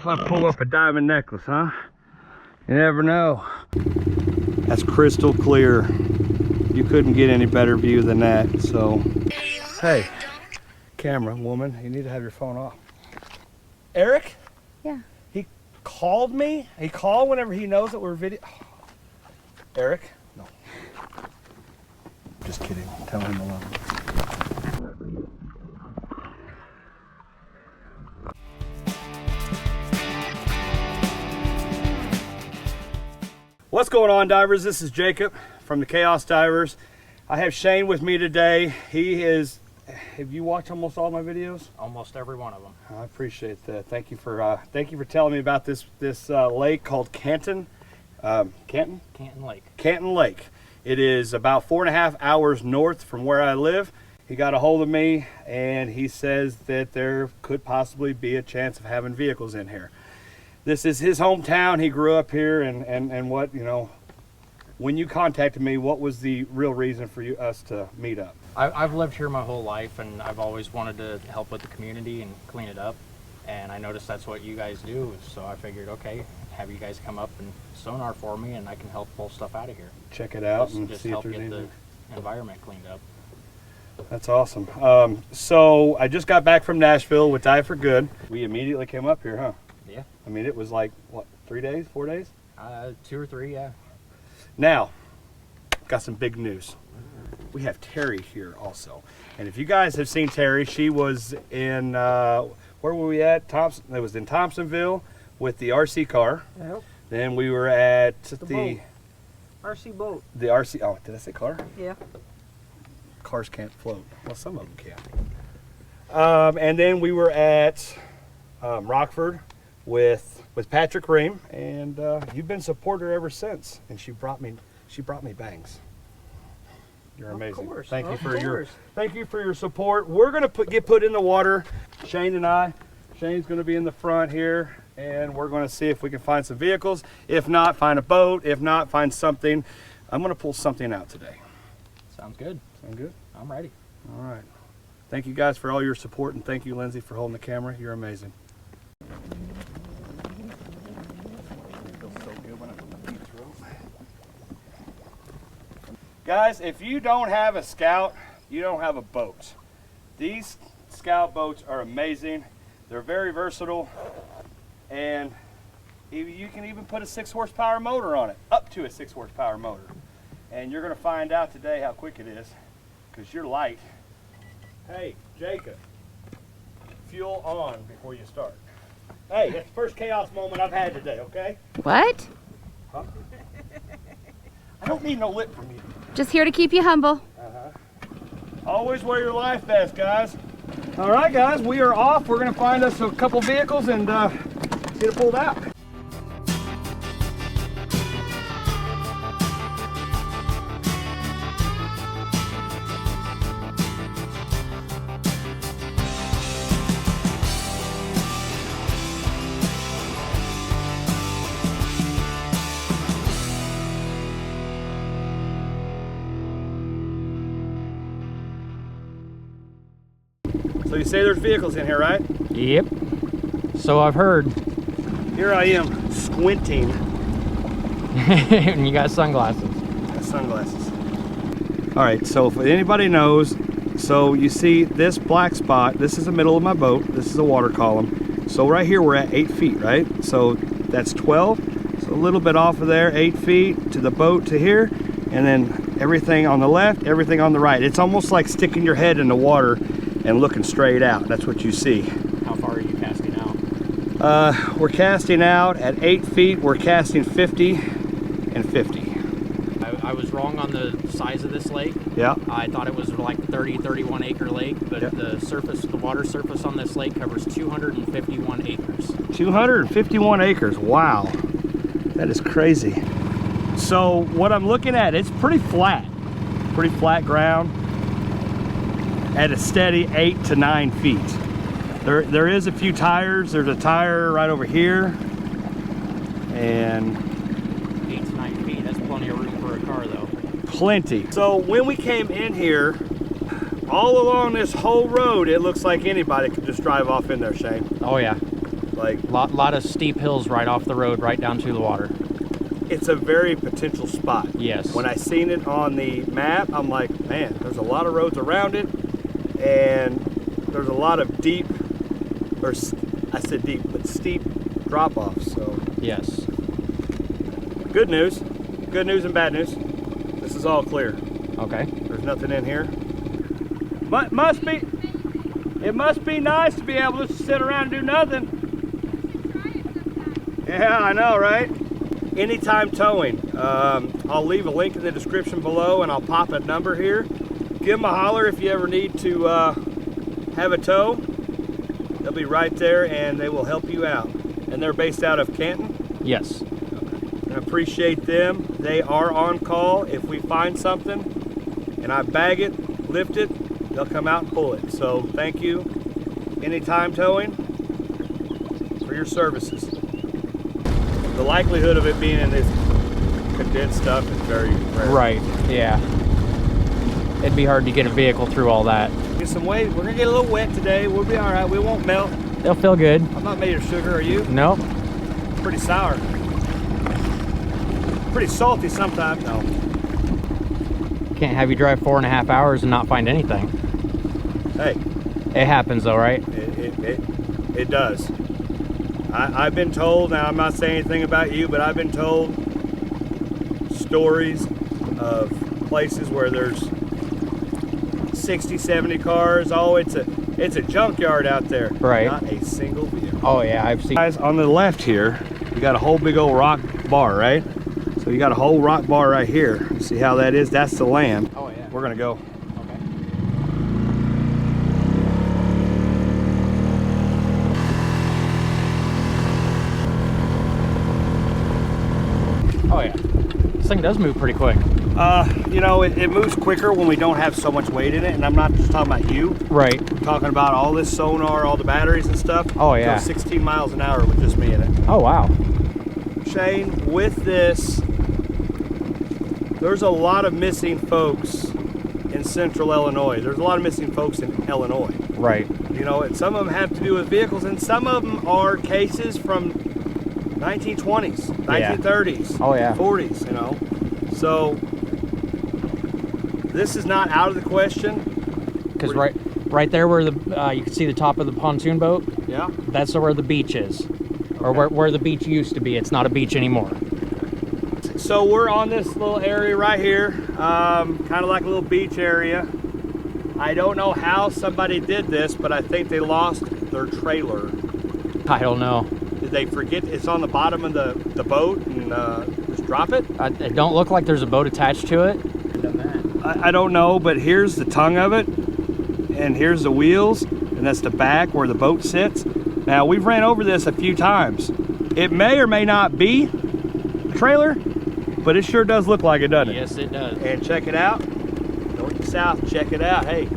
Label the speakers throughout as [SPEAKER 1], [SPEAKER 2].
[SPEAKER 1] if I pull up a diamond necklace, huh? You never know. That's crystal clear. You couldn't get any better view than that, so. Hey, camera woman, you need to have your phone off. Eric?
[SPEAKER 2] Yeah.
[SPEAKER 1] He called me. He called whenever he knows that we're video. Eric? No. Just kidding. Tell him I love him. What's going on, divers? This is Jacob from the ChaosDivers. I have Shane with me today. He is, have you watched almost all my videos?
[SPEAKER 3] Almost every one of them.
[SPEAKER 1] I appreciate that. Thank you for telling me about this lake called Canton
[SPEAKER 3] Lake.
[SPEAKER 1] Canton Lake. It is about 4.5 hours north from where I live. He got a hold of me and he says that there could possibly be a chance of having vehicles in here. This is his hometown. He grew up here, and what, you know, when you contacted me, what was the real reason for us to meet up?
[SPEAKER 3] I've lived here my whole life, and I've always wanted to help with the community and clean it up. And I noticed that's what you guys do, so I figured, okay, have you guys come up and Sonar for me, and I can help pull stuff out of here.
[SPEAKER 1] Check it out and
[SPEAKER 3] just
[SPEAKER 1] see if
[SPEAKER 3] help
[SPEAKER 1] there's
[SPEAKER 3] get
[SPEAKER 1] anything.
[SPEAKER 3] the environment cleaned up.
[SPEAKER 1] That's awesome. So I just got back from Nashville with Die for Good. We immediately came up here, huh?
[SPEAKER 3] Yeah.
[SPEAKER 1] I mean, it was like, what, 3 days, 4 days?
[SPEAKER 3] 2 or 3, yeah.
[SPEAKER 1] Now, got some big news. We have Terry here also. And if you guys have seen Terry, she was in, where were we at? Thompson. It was in Thompsonville with the RC car.
[SPEAKER 2] Yep.
[SPEAKER 1] Then we were at
[SPEAKER 2] The boat. RC boat.
[SPEAKER 1] the RC, oh, did I say car?
[SPEAKER 2] Yeah.
[SPEAKER 1] Cars can't float. Well, some of them can. And then we were at Rockford with Patrick Ream, and you've been a supporter ever since. And she brought me bangs. You're amazing.
[SPEAKER 2] Of course.
[SPEAKER 1] Thank you for your support. We're gonna get put in the water. Shane and I. Shane's gonna be in the front here, and we're gonna see if we can find some vehicles. If not, find a boat. If not, find something. I'm gonna pull something out today.
[SPEAKER 3] Sounds good.
[SPEAKER 1] Sound good?
[SPEAKER 3] I'm ready.
[SPEAKER 1] All right. Thank you guys for all your support, and thank you, Lindsay, for holding the camera. You're amazing. Guys, if you don't have a Scout, you don't have a boat. These Scout boats are amazing. They're very versatile, and you can even put a 6 horsepower motor on it, up to a 6 horsepower motor. And you're gonna find out today how quick it is, because you're light. Hey, Jacob, fuel on before you start. Hey, that's the first chaos moment I've had today, okay?
[SPEAKER 2] What?
[SPEAKER 1] Huh? I don't need no lip from you.
[SPEAKER 2] Just here to keep you humble.
[SPEAKER 1] Always wear your life vest, guys. All right, guys, we are off. We're gonna find us a couple vehicles and get it pulled out. So you say there's vehicles in here, right?
[SPEAKER 3] Yep. So I've heard.
[SPEAKER 1] Here I am, squinting.
[SPEAKER 3] And you got sunglasses.
[SPEAKER 1] Got sunglasses. All right, so if anybody knows, so you see this black spot, this is the middle of my boat, this is a water column. So right here we're at 8 feet, right? So that's 12, so a little bit off of there, 8 feet to the boat to here, and then everything on the left, everything on the right. It's almost like sticking your head in the water and looking straight out. That's what you see.
[SPEAKER 3] How far are you casting out?
[SPEAKER 1] We're casting out at 8 feet. We're casting 50 and 50.
[SPEAKER 3] I was wrong on the size of this lake.
[SPEAKER 1] Yeah.
[SPEAKER 3] I thought it was like 31 acre lake, but
[SPEAKER 1] Yep.
[SPEAKER 3] the water surface on this lake covers 251 acres.
[SPEAKER 1] 251 acres. Wow. That is crazy. So what I'm looking at, it's pretty flat ground at a steady 8 to 9 feet. There is a few tires. There's a tire right over here, and
[SPEAKER 3] 8 to 9 feet, that's plenty of room for a car though.
[SPEAKER 1] plenty. So when we came in here, all along this whole road, it looks like anybody could just drive off in there, Shane.
[SPEAKER 3] Oh yeah.
[SPEAKER 1] Like,
[SPEAKER 3] Lot of steep hills right off the road, right down to the water.
[SPEAKER 1] it's a very potential spot.
[SPEAKER 3] Yes.
[SPEAKER 1] When I seen it on the map, I'm like, man, there's a lot of roads around it, and there's a lot of deep, or I said deep, but steep drop-offs. So
[SPEAKER 3] Yes.
[SPEAKER 1] good news and bad news. This is all clear.
[SPEAKER 3] Okay.
[SPEAKER 1] There's nothing in here. It must be nice to be able to sit around and do nothing. Yeah, I know, right? Anytime towing. I'll leave a link in the description below, and I'll pop a number here. Give them a holler if you ever need to have a tow. They'll be right there, and they will help you out. And they're based out of Canton.
[SPEAKER 3] Yes.
[SPEAKER 1] I appreciate them. They are on call. If we find something and I bag it, lift it, they'll come out and pull it. So thank you, Anytime Towing, for your services. The likelihood of it being in this condensed stuff is very rare.
[SPEAKER 3] Right. Yeah. It'd be hard to get a vehicle through all that.
[SPEAKER 1] Get some weight. We're gonna get a little wet today. We'll be all right. We won't melt.
[SPEAKER 3] They'll feel good.
[SPEAKER 1] I'm not made of sugar. Are you?
[SPEAKER 3] Nope.
[SPEAKER 1] Pretty sour. Pretty salty sometimes. No.
[SPEAKER 3] Can't have you drive 4.5 hours and not find anything.
[SPEAKER 1] Hey.
[SPEAKER 3] It happens though, right?
[SPEAKER 1] It does. I've been told, now I'm not saying anything about you, but I've been told stories of places where there's 60, 70 cars. Oh, it's a junkyard out there.
[SPEAKER 3] Right.
[SPEAKER 1] Not a single vehicle.
[SPEAKER 3] Oh yeah, I've seen.
[SPEAKER 1] Guys, on the left here, you got a whole big old rock bar, right? So you got a whole rock bar right here. See how that is? That's the land.
[SPEAKER 3] Oh yeah.
[SPEAKER 1] We're gonna go.
[SPEAKER 3] Okay. Oh yeah. This thing does move pretty quick.
[SPEAKER 1] You know, it moves quicker when we don't have so much weight in it, and I'm not just talking about you.
[SPEAKER 3] Right.
[SPEAKER 1] I'm talking about all this sonar, all the batteries and stuff.
[SPEAKER 3] Oh yeah.
[SPEAKER 1] Goes 16 miles an hour with just me in it.
[SPEAKER 3] Oh wow.
[SPEAKER 1] Shane, with this, there's a lot of missing folks in central Illinois. There's a lot of missing folks in Illinois.
[SPEAKER 3] Right.
[SPEAKER 1] You know, and some of them have to do with vehicles, and some of them are cases from 1920s, 1930s,
[SPEAKER 3] Oh yeah.
[SPEAKER 1] 40s, you know. So this is not out of the question.
[SPEAKER 3] Because right there where the you can see the top of the pontoon boat.
[SPEAKER 1] Yeah.
[SPEAKER 3] That's where the beach is, or where the beach used to be. It's not a beach anymore.
[SPEAKER 1] So we're on this little area right here, kind of like a little beach area. I don't know how somebody did this, but I think they lost their trailer.
[SPEAKER 3] I don't know.
[SPEAKER 1] Did they forget it's on the bottom of the boat and just drop it?
[SPEAKER 3] It don't look like there's a boat attached to it.
[SPEAKER 1] I don't know, but here's the tongue of it, and here's the wheels, and that's the back where the boat sits. Now, we've ran over this a few times. It may or may not be a trailer, but it sure does look like it, doesn't it?
[SPEAKER 3] Yes, it does.
[SPEAKER 1] And check it out. North to south, check it out. Hey,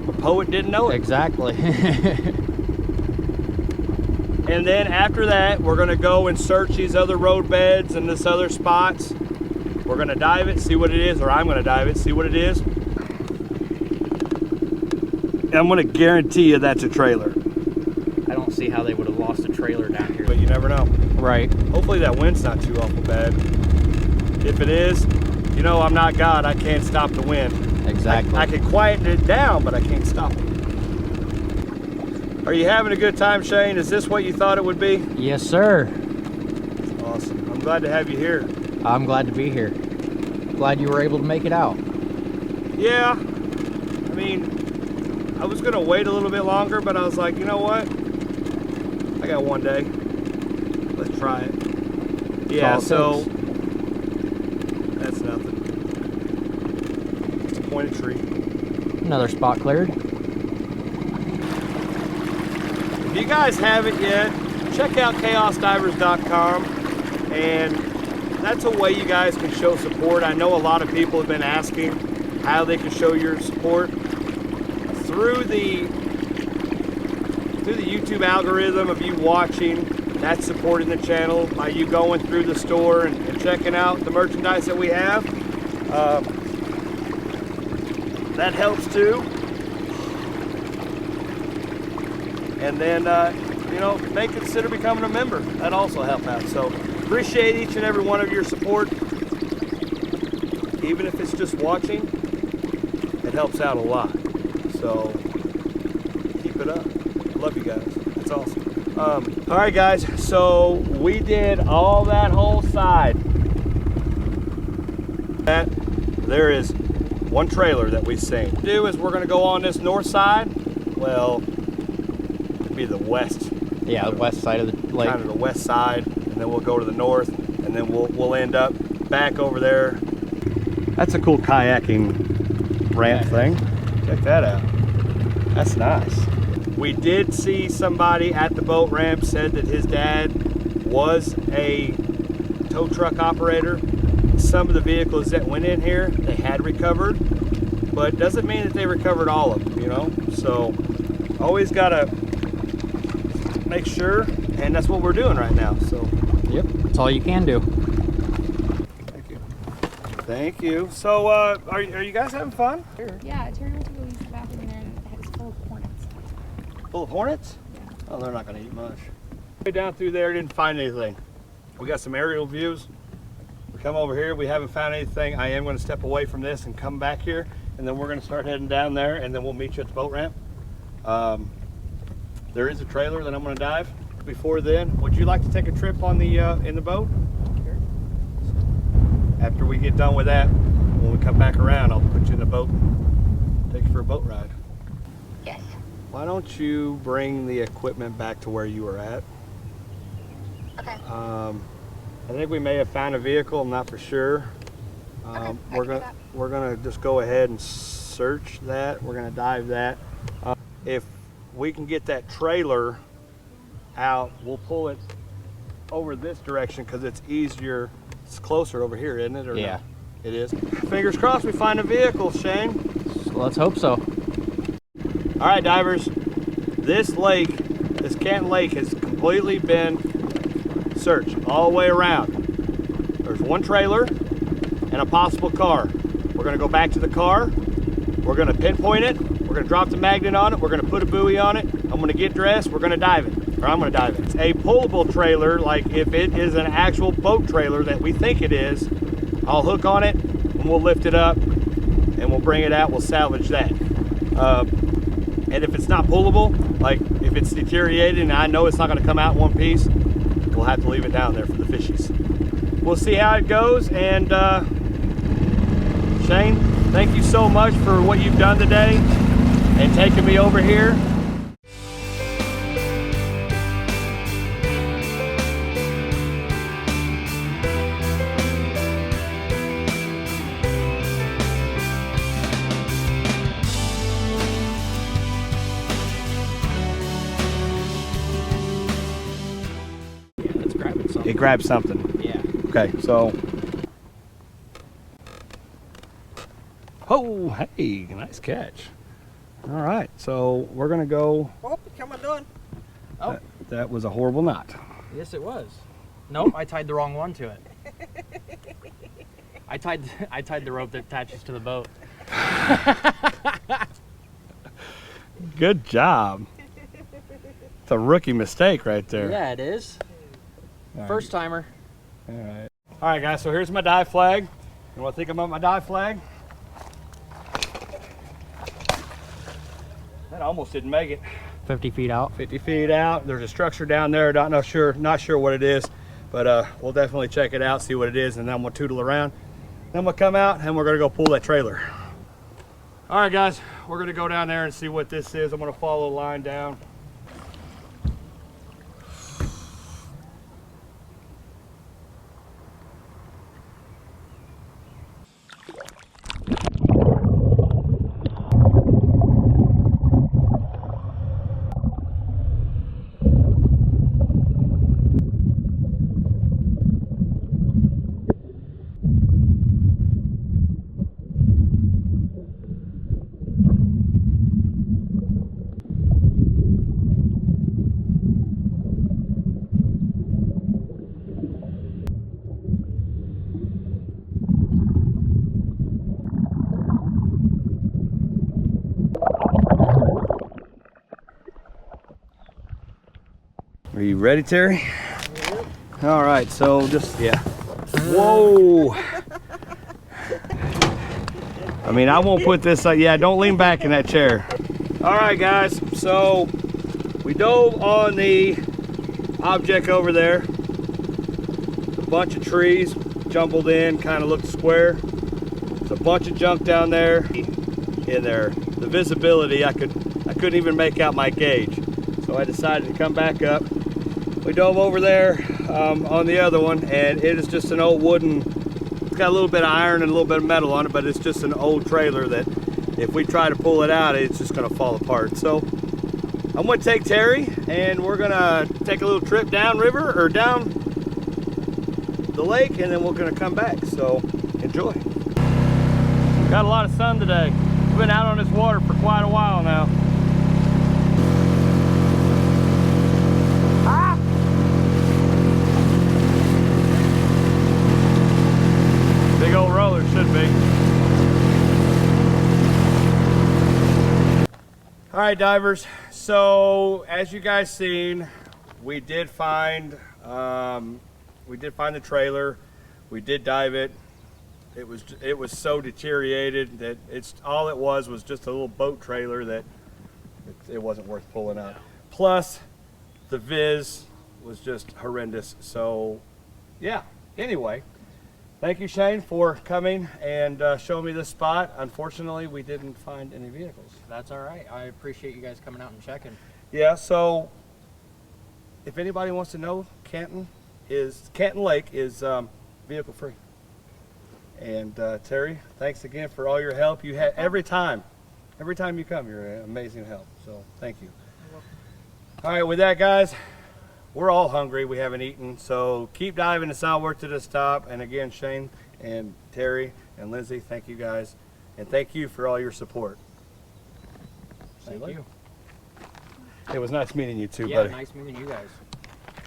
[SPEAKER 1] a poet didn't know it.
[SPEAKER 3] Exactly.
[SPEAKER 1] And then after that, we're gonna go and search these other road beds and this other spots. We're gonna dive it, see what it is, or I'm gonna dive it, see what it is. And I'm gonna guarantee you that's a trailer.
[SPEAKER 3] I don't see how they would have lost a trailer down here.
[SPEAKER 1] But you never know.
[SPEAKER 3] Right.
[SPEAKER 1] Hopefully that wind's not too awful bad. If it is, you know I'm not God, I can't stop the wind.
[SPEAKER 3] Exactly.
[SPEAKER 1] I can quieten it down, but I can't stop it. Are you having a good time, Shane? Is this what you thought it would be?
[SPEAKER 3] Yes, sir.
[SPEAKER 1] Awesome. I'm glad to have you here.
[SPEAKER 3] I'm glad to be here. Glad you were able to make it out.
[SPEAKER 1] Yeah. I mean, I was going to wait a little bit longer, but I was like, you know what? I got one day. Let's try it. Yeah, so that's nothing. Just a pointed tree.
[SPEAKER 3] Another spot cleared.
[SPEAKER 1] If you guys haven't yet, check out ChaosDivers.com, and that's a way you guys can show support. I know a lot of people have been asking how they can show your support through the YouTube algorithm of you watching. That's supporting the channel by you going through the store and checking out the merchandise that we have. That helps too. And then you know, may consider becoming a member. That'd also help out. So appreciate each and every one of your support. Even if it's just watching, it helps out a lot. So keep it up. Love you guys. It's awesome. All right, guys. So we did all that whole side. There is one trailer that we've seen. What we'll do is we're going to go on this north side. Well, it'd be the west.
[SPEAKER 3] Yeah, the west side of the lake.
[SPEAKER 1] Kind of the west side, and then we'll go to the north, and then we'll end up back over there. That's a cool kayaking ramp thing. Check that out. That's nice. We did see somebody at the boat ramp said that his dad was a tow truck operator. Some of the vehicles that went in here, they had recovered, but doesn't mean that they recovered all of them, you know? So always gotta make sure, and that's what we're doing right now. So
[SPEAKER 3] Yep, that's all you can do.
[SPEAKER 1] thank you. Thank you. So are you guys having fun?
[SPEAKER 4] Yeah, Terry went to go use the bathroom in there and it was full of hornets.
[SPEAKER 1] Full of hornets?
[SPEAKER 4] Yeah.
[SPEAKER 1] Oh, they're not gonna eat much. Way down through there, didn't find anything. We got some aerial views. We come over here, we haven't found anything. I am gonna step away from this and come back here, and then we're gonna start heading down there, and then we'll meet you at the boat ramp. There is a trailer that I'm gonna dive. Before then, would you like to take a trip on the in the boat?
[SPEAKER 4] Sure.
[SPEAKER 1] After we get done with that, when we come back around, I'll put you in the boat, take you for a boat ride.
[SPEAKER 4] Yes.
[SPEAKER 1] Why don't you bring the equipment back to where you were at?
[SPEAKER 4] Okay.
[SPEAKER 1] I think we may have found a vehicle. I'm not for sure.
[SPEAKER 4] Okay,
[SPEAKER 1] We're gonna just go ahead and search that. We're gonna dive that. If we can get that trailer out, we'll pull it over this direction because it's easier. It's closer over here, isn't it? Or
[SPEAKER 3] Yeah.
[SPEAKER 1] no? It is. Fingers crossed we find a vehicle, Shane.
[SPEAKER 3] So let's hope so.
[SPEAKER 1] All right, divers. This lake, this Canton Lake, has completely been searched all the way around. There's one trailer and a possible car. We're gonna go back to the car. We're gonna pinpoint it. We're gonna drop the magnet on it. We're gonna put a buoy on it. I'm gonna get dressed. We're gonna dive it, or I'm gonna dive it. It's a pullable trailer. Like if it is an actual boat trailer that we think it is, I'll hook on it and we'll lift it up and we'll bring it out. We'll salvage that. And if it's not pullable, like if it's deteriorated and I know it's not gonna come out in one piece, we'll have to leave it down there for the fishies. We'll see how it goes. And Shane, thank you so much for what you've done today and taking me over here.
[SPEAKER 3] Let's grab it.
[SPEAKER 1] It grabbed something.
[SPEAKER 3] Yeah.
[SPEAKER 1] Okay, so. Oh, hey, nice catch. All right, so we're gonna go.
[SPEAKER 5] Oh, come undone.
[SPEAKER 3] Oh,
[SPEAKER 1] That was a horrible knot.
[SPEAKER 3] yes, it was. Nope, I tied the wrong one to it. I tied the rope that attaches to the boat.
[SPEAKER 1] Good job. It's a rookie mistake right there.
[SPEAKER 3] Yeah, it is.
[SPEAKER 1] All right.
[SPEAKER 3] First timer.
[SPEAKER 1] All right. All right, guys, so here's my dive flag. You want to think about my dive flag? That almost didn't make it.
[SPEAKER 3] 50 feet out.
[SPEAKER 1] 50 feet out. There's a structure down there. Not sure what it is, but we'll definitely check it out, see what it is, and then I'm gonna tootle around. Then we'll come out and we're gonna go pull that trailer. All right, guys, we're gonna go down there and see what this is. I'm gonna follow the line down. ready, Terry? All right, so just, yeah. Whoa. I mean, I won't put this, yeah, don't lean back in that chair. All right, guys, so we dove on the object over there. A bunch of trees jumbled in, kind of looked square. There's a bunch of junk down there. In there, the visibility, I couldn't even make out my gauge. So I decided to come back up. We dove over there on the other one, and it is just an old wooden, it's got a little bit of iron and a little bit of metal on it, but it's just an old trailer that if we try to pull it out, it's just gonna fall apart. So I'm gonna take Terry and we're gonna take a little trip down river or down the lake, and then we're gonna come back. So enjoy. Got a lot of sun today. We've been out on this water for quite a while now. Big old roller should be. All right, divers. So as you guys seen, we did find the trailer. We did dive it. It was so deteriorated that all it was just a little boat trailer that it wasn't worth pulling out. Plus, the viz was just horrendous. So, yeah. Anyway. Thank you, Shane, for coming and showing me this spot. Unfortunately, we didn't find any vehicles.
[SPEAKER 3] That's all right. I appreciate you guys coming out and checking.
[SPEAKER 1] Yeah, so if anybody wants to know, Canton Lake is vehicle free. And Terry, thanks again for all your help. You had every time you come, you're an amazing help. So thank you. All right, with that, guys. We're all hungry. We haven't eaten, so keep diving. It's not worth it to stop. And again, Shane and Terry and Lindsay, thank you guys, and thank you for all your support.
[SPEAKER 3] Thank you.
[SPEAKER 1] It was nice meeting you too,
[SPEAKER 3] Yeah,
[SPEAKER 1] buddy.
[SPEAKER 3] nice meeting you guys.